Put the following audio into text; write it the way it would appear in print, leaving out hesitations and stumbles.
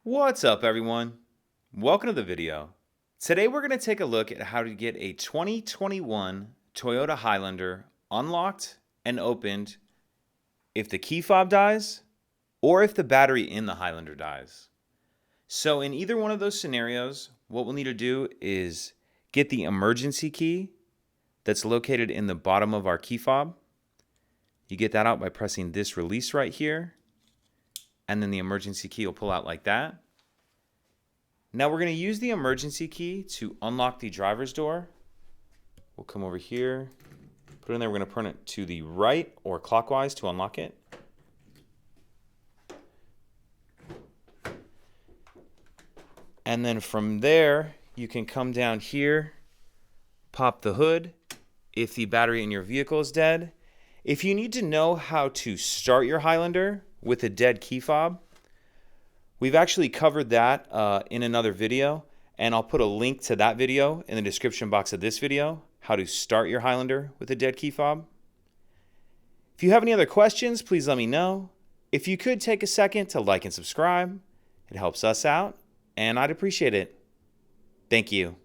What's up, everyone? Welcome to the video. Today we're going to take a look at how to get a 2021 Toyota Highlander unlocked and opened if the key fob dies or if the battery in the Highlander dies. So in either one of those scenarios, what we'll need to do is get the emergency key that's located in the bottom of our key fob. You get that out by pressing this release right here, and then the emergency key will pull out like that. Now we're going to use the emergency key to unlock the driver's door. We'll come over here, put it in there. We're going to turn it to the right or clockwise to unlock it. And then from there, you can come down here, pop the hood if the battery in your vehicle is dead. If you need to know how to start your Highlander with a dead key fob, we've actually covered that in another video, and I'll put a link to that video in the description box of this video, how to start your Highlander with a dead key fob. If you have any other questions, please let me know. If you could take a second to like and subscribe, it helps us out, and I'd appreciate it. Thank you.